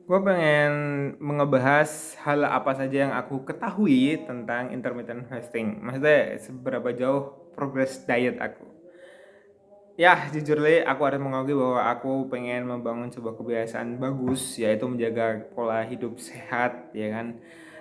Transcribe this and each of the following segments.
Gue pengen ngebahas hal apa saja yang aku ketahui tentang intermittent fasting. Maksudnya seberapa jauh progres diet aku. Ya, jujur deh, aku harus mengakui bahwa aku pengen membangun sebuah kebiasaan bagus, yaitu menjaga pola hidup sehat, ya kan,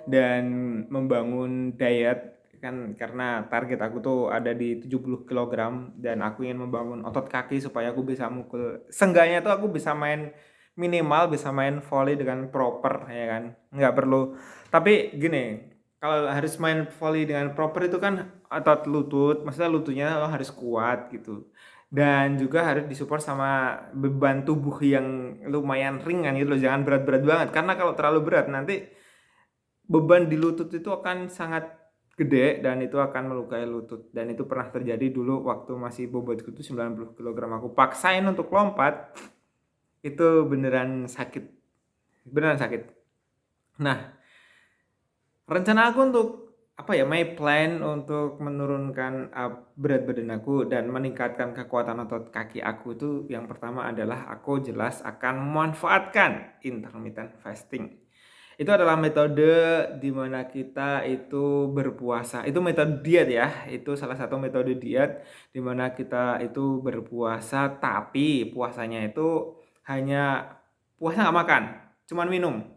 dan membangun diet kan karena target aku tuh ada di 70 kilogram dan aku ingin membangun otot kaki supaya aku bisa mukul. Seenggaknya tuh aku bisa main minimal bisa main volley dengan proper, ya kan. Nggak perlu. Tapi gini, kalau harus main volley dengan proper itu kan otot lutut, maksudnya lututnya harus kuat gitu dan juga harus disupport sama beban tubuh yang lumayan ringan gitu loh, jangan berat-berat banget karena kalau terlalu berat nanti beban di lutut itu akan sangat gede dan itu akan melukai lutut dan itu pernah terjadi dulu waktu masih bobotku itu 90 kilogram, aku paksain untuk lompat itu beneran sakit. Nah, rencana aku untuk apa ya, my plan untuk menurunkan berat badan aku dan meningkatkan kekuatan otot kaki aku itu yang pertama adalah aku jelas akan memanfaatkan intermittent fasting. Itu adalah metode di mana kita itu berpuasa. Itu metode diet ya. Itu salah satu metode diet di mana kita itu berpuasa tapi puasanya itu hanya puasa nggak makan, cuman minum.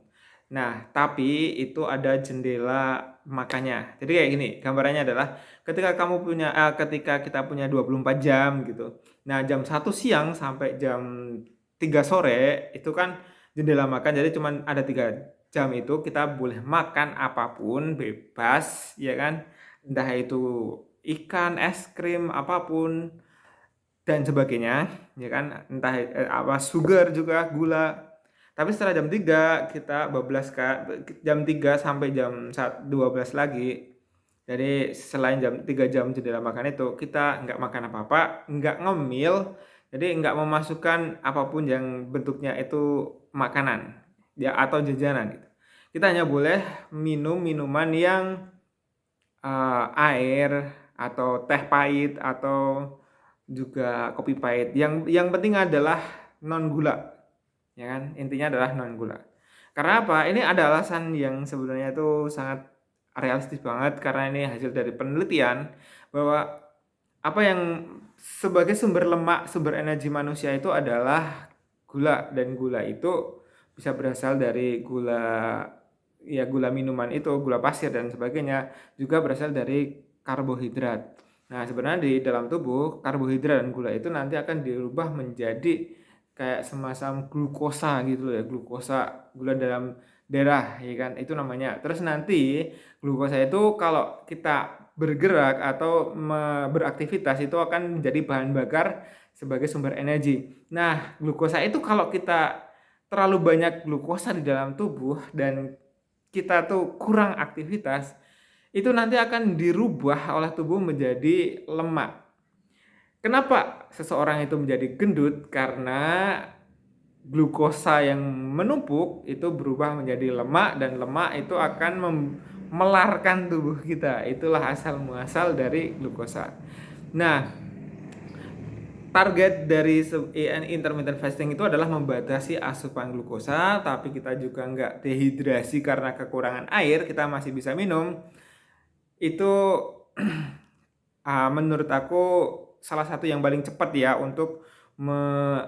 Nah, tapi itu ada jendela makannya. Jadi kayak gini, gambarannya adalah ketika kita punya 24 jam gitu. Nah, jam 1 siang sampai jam 3 sore itu kan jendela makan. Jadi cuman ada 3 jam itu kita boleh makan apapun bebas, ya kan? Entah itu ikan, es krim, apapun dan sebagainya, ya kan? Entah apa sugar juga, gula. Tapi setelah jam 3 kita bablas Kak, jam 3 sampai jam 12 lagi. Jadi selain 3 jam jendela makan itu, kita nggak makan apa-apa, nggak ngemil, jadi nggak memasukkan apapun yang bentuknya itu makanan, ya atau jajanan gitu. Kita hanya boleh minum minuman yang air atau teh pahit atau juga kopi pahit. Yang penting adalah non gula, ya kan? Intinya adalah non gula. Karena apa? Ini ada alasan yang sebenarnya itu sangat realistis banget karena ini hasil dari penelitian bahwa apa yang sebagai sumber lemak, sumber energi manusia itu adalah gula dan gula itu bisa berasal dari gula minuman itu, gula pasir dan sebagainya, juga berasal dari karbohidrat. Nah, sebenarnya di dalam tubuh karbohidrat dan gula itu nanti akan dirubah menjadi kayak semacam glukosa gitu ya, glukosa, gula dalam darah ya kan, itu namanya. Terus nanti glukosa itu kalau kita bergerak atau beraktivitas itu akan menjadi bahan bakar sebagai sumber energi. Nah, glukosa itu kalau kita terlalu banyak glukosa di dalam tubuh dan kita tuh kurang aktivitas, itu nanti akan dirubah oleh tubuh menjadi lemak. Kenapa seseorang itu menjadi gendut? Karena glukosa yang menumpuk itu berubah menjadi lemak dan lemak itu akan melarkan tubuh kita. Itulah asal muasal dari glukosa. Nah, target dari intermittent fasting itu adalah membatasi asupan glukosa, tapi kita juga nggak dehidrasi karena kekurangan air, kita masih bisa minum. Itu menurut aku salah satu yang paling cepat ya untuk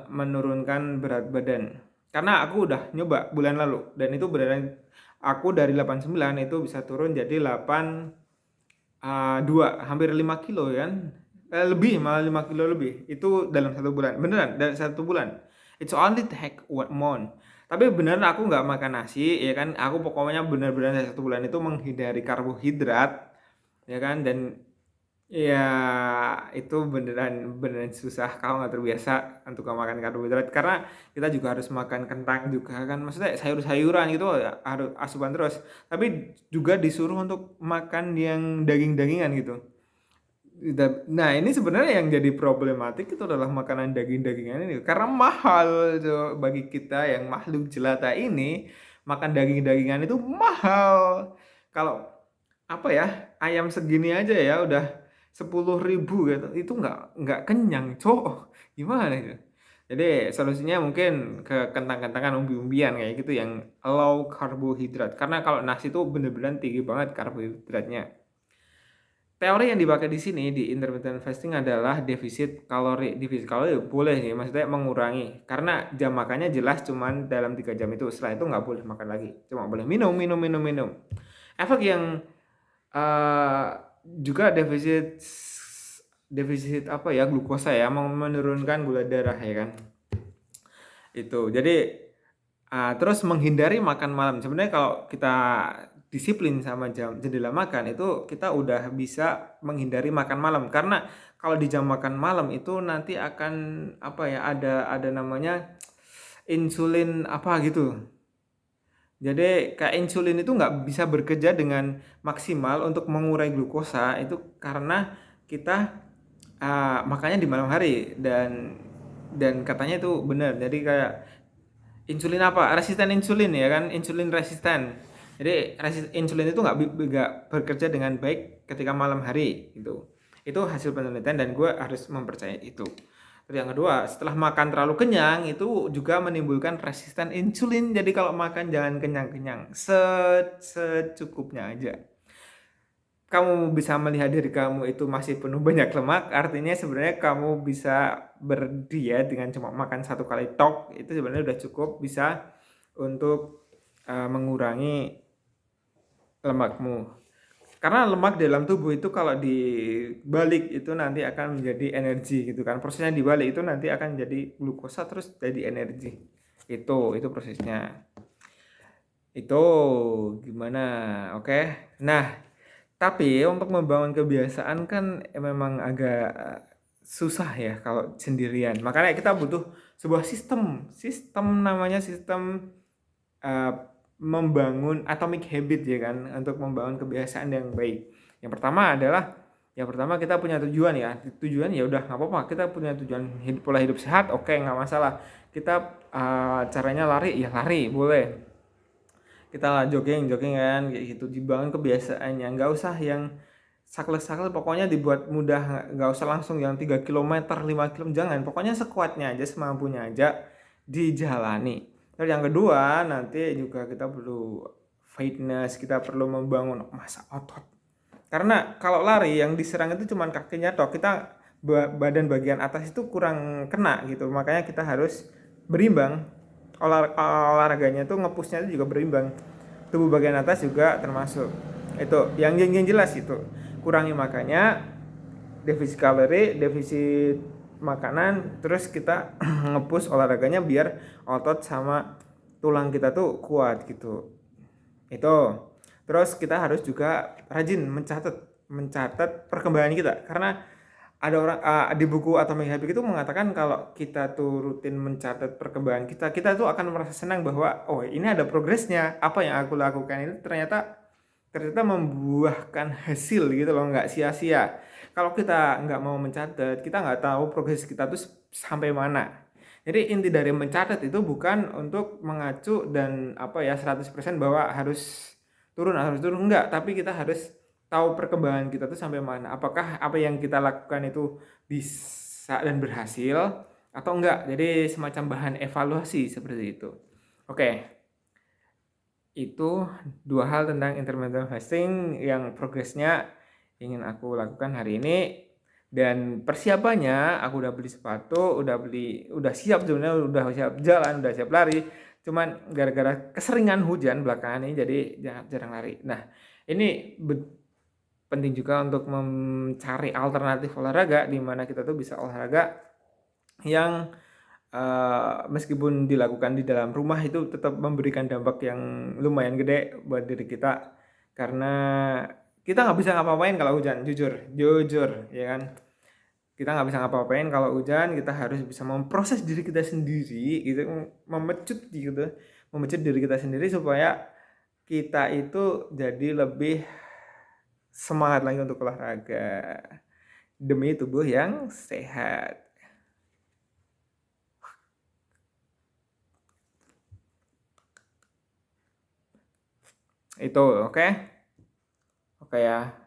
menurunkan berat badan. Karena aku udah nyoba bulan lalu dan itu beneran aku dari 89 itu bisa turun jadi 82, hampir 5 kilo ya kan. Lebih malah 5 kilo lebih. Itu dalam 1 bulan. Beneran dalam 1 bulan. It's only take 1 month. Tapi beneran aku nggak makan nasi ya kan. Aku pokoknya bener-bener 1 bulan itu menghindari karbohidrat ya kan, dan ya itu beneran beneran susah kalau nggak terbiasa untuk nggak makan karbohidrat karena kita juga harus makan kentang juga kan, maksudnya sayur-sayuran gitu ya, harus asupan terus, tapi juga disuruh untuk makan yang daging-dagingan gitu. Nah ini sebenarnya yang jadi problematik itu adalah makanan daging-dagingan ini karena mahal tuh bagi kita yang makhluk jelata ini, makan daging-dagingan itu mahal. Kalau apa ya, ayam segini aja ya udah 10.000 gitu, itu nggak kenyang cowok, gimana itu. Jadi solusinya mungkin ke kentang-kentangan, umbi-umbian kayak gitu yang low karbohidrat. Karena kalau nasi itu bener-bener tinggi banget karbohidratnya. Teori yang dipakai di sini di intermittent fasting adalah defisit kalori. Defisit kalori boleh nih, maksudnya mengurangi. Karena jam makannya jelas cuman dalam 3 jam itu. Setelah itu nggak boleh makan lagi. Cuma boleh minum, minum, minum, minum. Efek yang eh, juga defisit defisit apa ya, glukosa ya, menurunkan gula darah ya kan. Itu. Jadi terus menghindari makan malam. Sebenarnya kalau kita disiplin sama jendela makan itu kita udah bisa menghindari makan malam. Karena kalau di jam makan malam itu nanti akan apa ya, ada namanya insulin apa gitu. Jadi kayak insulin itu nggak bisa bekerja dengan maksimal untuk mengurai glukosa itu karena kita makannya di malam hari dan katanya itu benar. Jadi kayak insulin apa? Resisten insulin ya kan? Insulin resisten. Jadi insulin itu nggak bekerja dengan baik ketika malam hari gitu. Itu hasil penelitian dan gue harus mempercayai itu. Terus yang kedua, setelah makan terlalu kenyang itu juga menimbulkan resisten insulin. Jadi kalau makan jangan kenyang-kenyang, secukupnya aja. Kamu bisa melihat diri kamu itu masih penuh banyak lemak, artinya sebenarnya kamu bisa berdiet dengan cuma makan satu kali tok, itu sebenarnya udah cukup bisa untuk mengurangi lemakmu. Karena lemak dalam tubuh itu kalau dibalik itu nanti akan menjadi energi gitu kan. Prosesnya dibalik itu nanti akan jadi glukosa terus jadi energi. Itu prosesnya. Itu gimana? Oke. Nah, tapi untuk membangun kebiasaan kan memang agak susah ya kalau sendirian. Makanya kita butuh sebuah sistem. Sistem namanya sistem uh, membangun atomic habit ya kan, untuk membangun kebiasaan yang baik. Yang pertama kita punya tujuan ya. Tujuan ya udah nggak apa-apa. Kita punya tujuan pola hidup sehat, oke nggak masalah. Kita caranya lari ya lari boleh, kita lah jogging kan kayak gitu, dibangun kebiasaannya, nggak usah yang saklek-saklek, pokoknya dibuat mudah, nggak usah langsung yang 3 kilometer 5 km, jangan, pokoknya sekuatnya aja, semampunya aja dijalani. Terus yang kedua nanti juga kita perlu fitness, kita perlu membangun massa otot, karena kalau lari yang diserang itu cuma kakinya toh, kita badan bagian atas itu kurang kena gitu, makanya kita harus berimbang. Olahraganya tuh ngepusnya itu juga berimbang, tubuh bagian atas juga termasuk. Itu yang jelas itu, kurangi makannya, defisit kalori, defisit makanan, terus kita ngepus olahraganya biar otot sama tulang kita tuh kuat gitu. Itu. Terus kita harus juga rajin mencatat perkembangan kita, karena ada orang di buku Atomic Habits itu mengatakan kalau kita tuh rutin mencatat perkembangan kita, kita tuh akan merasa senang bahwa oh ini ada progresnya, apa yang aku lakukan ini ternyata membuahkan hasil gitu loh, nggak sia-sia. Kalau kita nggak mau mencatat, kita nggak tahu progres kita tuh sampai mana. Jadi inti dari mencatat itu bukan untuk mengacu dan apa ya 100% bahwa harus turun enggak, tapi kita harus tahu perkembangan kita tuh sampai mana. Apakah apa yang kita lakukan itu bisa dan berhasil atau enggak. Jadi semacam bahan evaluasi seperti itu. Oke. Itu dua hal tentang intermittent fasting yang progresnya ingin aku lakukan hari ini. Dan persiapannya aku udah beli sepatu, udah siap sebenarnya, udah siap jalan, udah siap lari. Cuman gara-gara keseringan hujan belakangan ini jadi jarang lari. Nah, ini penting juga untuk mencari alternatif olahraga di mana kita tuh bisa olahraga yang meskipun dilakukan di dalam rumah itu tetap memberikan dampak yang lumayan gede buat diri kita, karena kita nggak bisa ngapa-ngapain kalau hujan, jujur ya kan, kita nggak bisa ngapa-ngapain kalau hujan, kita harus bisa memproses diri kita sendiri gitu, memecut diri kita sendiri supaya kita itu jadi lebih semangat lagi untuk olahraga demi tubuh yang sehat. Itu oke ya.